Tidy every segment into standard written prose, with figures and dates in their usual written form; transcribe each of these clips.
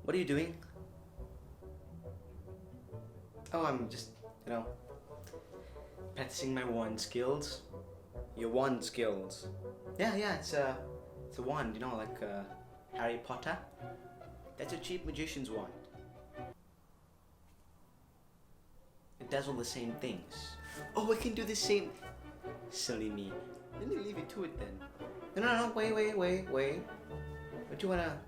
What are you doing? Oh, I'm just, practicing my wand skills. Your wand skills. Yeah, it's a wand, like Harry Potter. That's a cheap magician's wand. It does all the same things. Oh, I can do the same. Silly me. Let me leave you to it then. No, wait. Don't you wanna,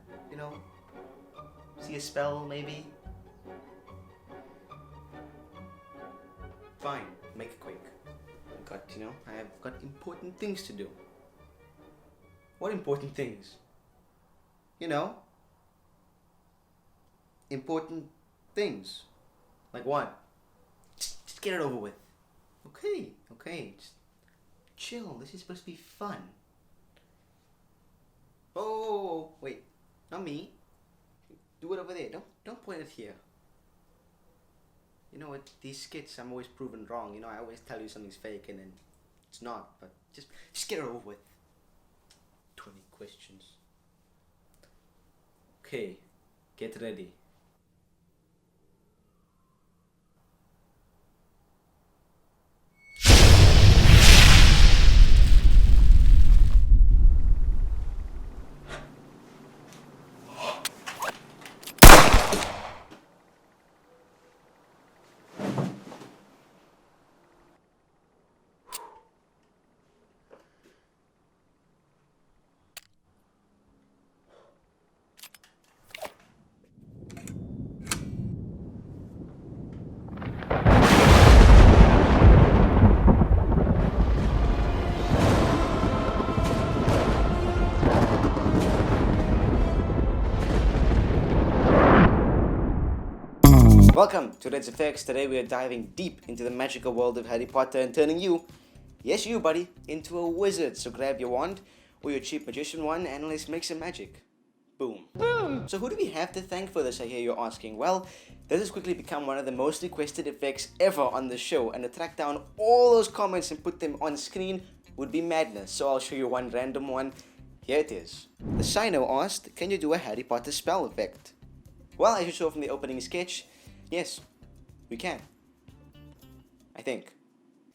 see a spell maybe? Fine, make it quick. I have got important things to do. What important things? Important things. Like what? Just get it over with. Okay, just chill. This is supposed to be fun. Oh, wait, not me. Do it over there. Don't point it here. You know what? These skits, I'm always proven wrong. I always tell you something's fake and then it's not. But just get it over with. 20 questions. Okay, get ready. Welcome to Red's Effects. Today we are diving deep into the magical world of Harry Potter and turning you, yes you buddy, into a wizard. So grab your wand or your cheap magician one and let's make some magic. Boom. Boom! So who do we have to thank for this, I hear you're asking? Well, this has quickly become one of the most requested effects ever on the show, and to track down all those comments and put them on screen would be madness. So I'll show you one random one. Here it is. The Sino asked, can you do a Harry Potter spell effect? Well, as you saw from the opening sketch, yes, we can. I think.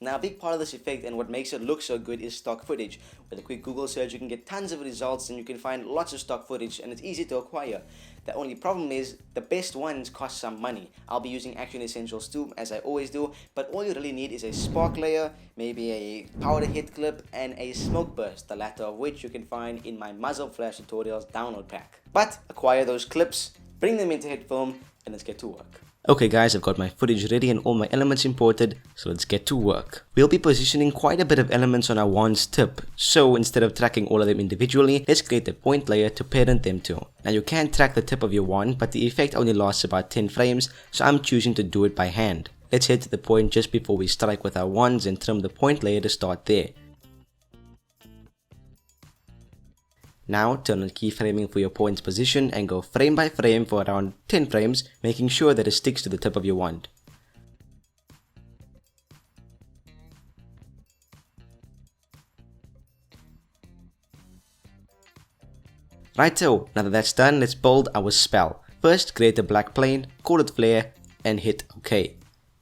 Now, a big part of this effect and what makes it look so good is stock footage. With a quick Google search, you can get tons of results and you can find lots of stock footage and it's easy to acquire. The only problem is the best ones cost some money. I'll be using Action Essentials too, as I always do, but all you really need is a spark layer, maybe a powder hit clip, and a smoke burst, the latter of which you can find in my muzzle flash tutorials download pack. But acquire those clips, bring them into Hitfilm, and let's get to work. Okay guys, I've got my footage ready and all my elements imported, so let's get to work. We'll be positioning quite a bit of elements on our wand's tip, so instead of tracking all of them individually, let's create a point layer to parent them to. Now you can track the tip of your wand, but the effect only lasts about 10 frames, so I'm choosing to do it by hand. Let's head to the point just before we strike with our wands and trim the point layer to start there. Now turn on keyframing for your point's position and go frame by frame for around 10 frames, making sure that it sticks to the tip of your wand. Righto, now that that's done, let's build our spell. First, create a black plane, call it flare, and hit OK.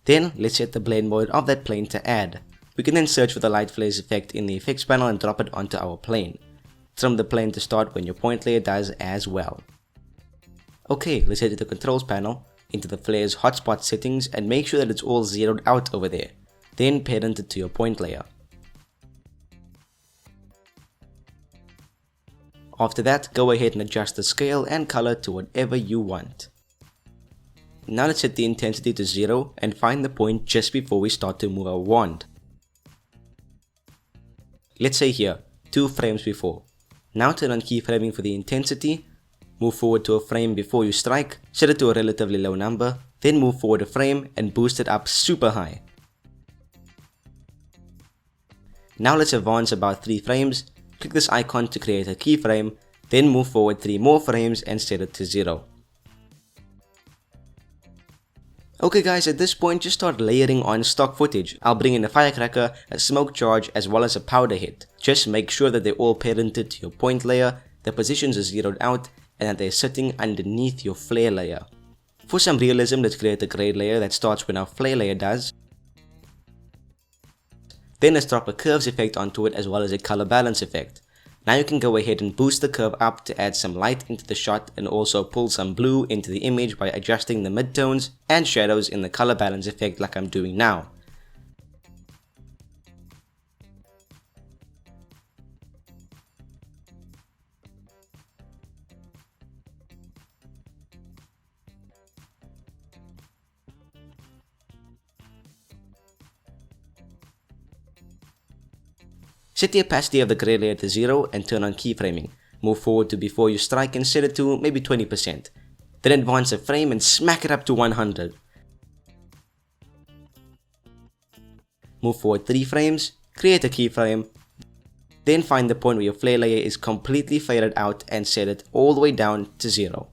Then, let's set the blend mode of that plane to add. We can then search for the light flares effect in the effects panel and drop it onto our plane. Trim the plane to start when your point layer does as well. Okay, let's head to the controls panel, into the flares hotspot settings and make sure that it's all zeroed out over there. Then parent it to your point layer. After that, go ahead and adjust the scale and color to whatever you want. Now let's set the intensity to 0 and find the point just before we start to move our wand. Let's say here, 2 frames before. Now turn on keyframing for the intensity, move forward to a frame before you strike, set it to a relatively low number, then move forward a frame and boost it up super high. Now let's advance about 3 frames, click this icon to create a keyframe, then move forward 3 more frames and set it to 0. Okay guys, at this point just start layering on stock footage. I'll bring in a firecracker, a smoke charge as well as a powder hit. Just make sure that they're all parented to your point layer, the positions are zeroed out, and that they're sitting underneath your flare layer. For some realism, let's create a grade layer that starts when our flare layer does. Then let's drop a curves effect onto it as well as a color balance effect. Now you can go ahead and boost the curve up to add some light into the shot and also pull some blue into the image by adjusting the midtones and shadows in the color balance effect like I'm doing now. Set the opacity of the grade layer to 0 and turn on keyframing. Move forward to before you strike and set it to maybe 20%. Then advance a frame and smack it up to 100. Move forward 3 frames, create a keyframe, then find the point where your flare layer is completely faded out and set it all the way down to 0.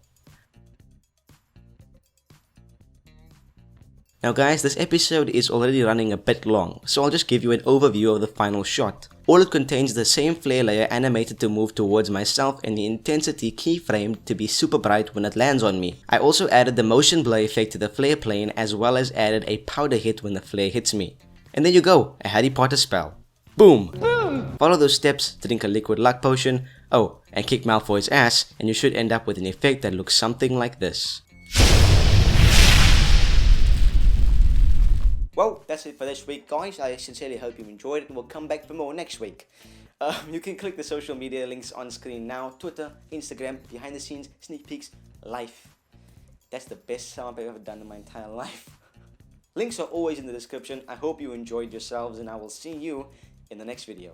Now guys, this episode is already running a bit long, so I'll just give you an overview of the final shot. All it contains is the same flare layer animated to move towards myself and the intensity keyframed to be super bright when it lands on me. I also added the motion blur effect to the flare plane as well as added a powder hit when the flare hits me. And there you go, a Harry Potter spell. Boom! Boom! Follow those steps, drink a liquid luck potion, oh, and kick Malfoy's ass, and you should end up with an effect that looks something like this. Well, that's it for this week, guys. I sincerely hope you enjoyed it and we'll come back for more next week. You can click the social media links on screen now. Twitter, Instagram, behind the scenes, sneak peeks, life. That's the best sound I've ever done in my entire life. Links are always in the description. I hope you enjoyed yourselves and I will see you in the next video.